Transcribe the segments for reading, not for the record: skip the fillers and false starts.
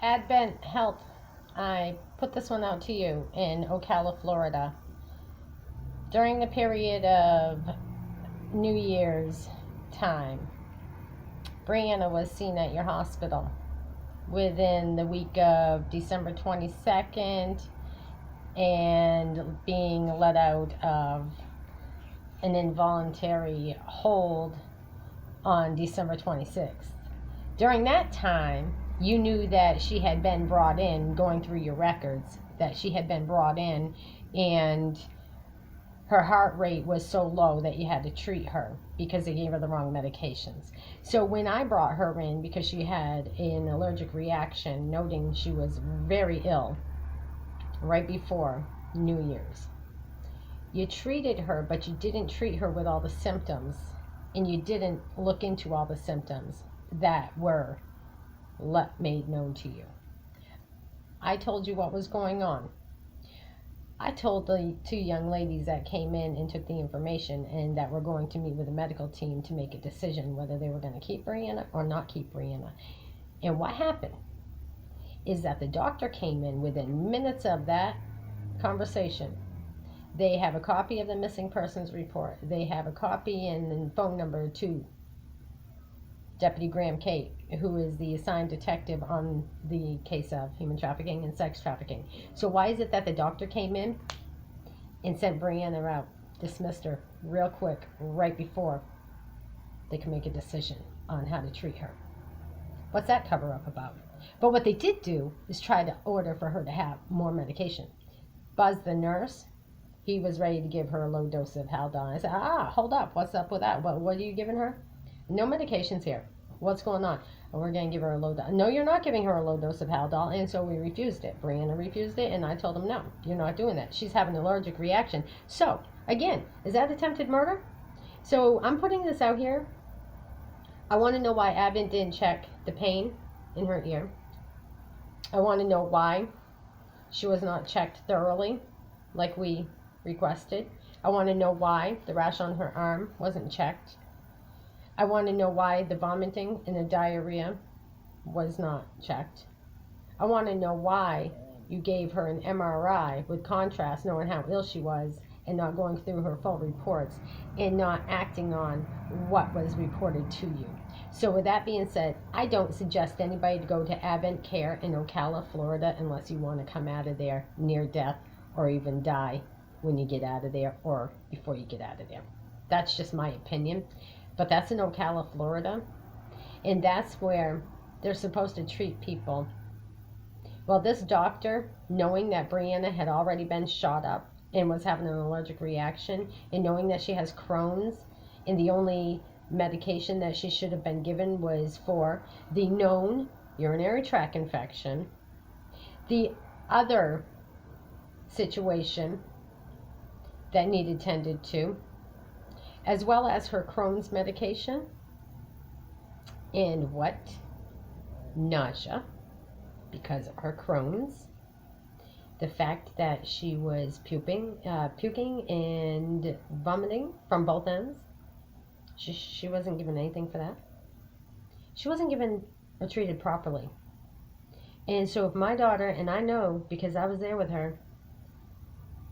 Advent Health, I put this one out to you in Ocala, Florida. During the period of New Year's time, Brianna was seen at your hospital within the week of December 22nd and being let out of an involuntary hold on December 26th. During that time, you knew that she had been brought in, going through your records, that she had been brought in and her heart rate was so low that you had to treat her because they gave her the wrong medications. So when I brought her in because she had an allergic reaction, noting she was very ill right before New Year's, you treated her, but you didn't treat her with all the symptoms, and you didn't look into all the symptoms that were made known to you. I told you what was going on. I told the two young ladies that came in and took the information and that were going to meet with the medical team to make a decision whether they were going to keep Brianna or not keep Brianna. And what happened is that the doctor came in within minutes of that conversation. They have a copy of the missing persons report. They have a copy and phone number to Deputy Graham Kate, who is the assigned detective on the case of human trafficking and sex trafficking. So why is it that the doctor came in and sent Brianna out, dismissed her real quick, right before they could make a decision on how to treat her? What's that cover up about? But what they did do is try to order for her to have more medication. Buzz, the nurse, he was ready to give her a low dose of Haldol. I said, hold up, what's up with that? What are you giving her? No medications here. What's going on? Oh, we're going to give her a low dose. No, you're not giving her a low dose of Haldol. And so we refused it. Brianna refused it, and I told him, no, you're not doing that. She's having an allergic reaction. So, again, is that attempted murder? So I'm putting this out here. I want to know why Advant didn't check the pain in her ear. I want to know why she was not checked thoroughly like we requested. I want to know why the rash on her arm wasn't checked. I want to know why the vomiting and the diarrhea was not checked. I want to know why you gave her an MRI with contrast, knowing how ill she was, and not going through her full reports and not acting on what was reported to you. So with that being said, I don't suggest anybody to go to Advent Care in Ocala, Florida, unless you want to come out of there near death or even die when you get out of there or before you get out of there. That's just my opinion. But that's in Ocala, Florida, and that's where they're supposed to treat people. Well, this doctor, knowing that Brianna had already been shot up and was having an allergic reaction, and knowing that she has Crohn's, and the only medication that she should have been given was for the known urinary tract infection, the other situation that needed tended to, as well as her Crohn's medication, and what? Nausea, because of her Crohn's. The fact that she was puking and vomiting from both ends. She wasn't given anything for that. She wasn't given or treated properly. And so if my daughter, and I know because I was there with her,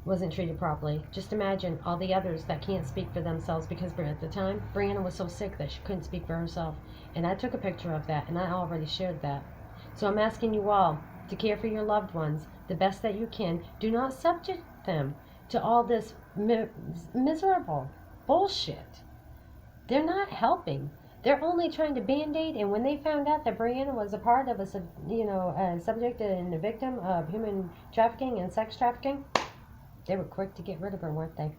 wasn't treated properly, just imagine all the others that can't speak for themselves, because at the time Brianna was so sick that she couldn't speak for herself, and I took a picture of that and I already shared that. So I'm asking you all to care for your loved ones the best that you can. Do not subject them to all this miserable bullshit. They're not helping. They're only trying to band-aid, and when they found out that Brianna was a part of a subject and a victim of human trafficking and sex trafficking, they were quick to get rid of her, weren't they?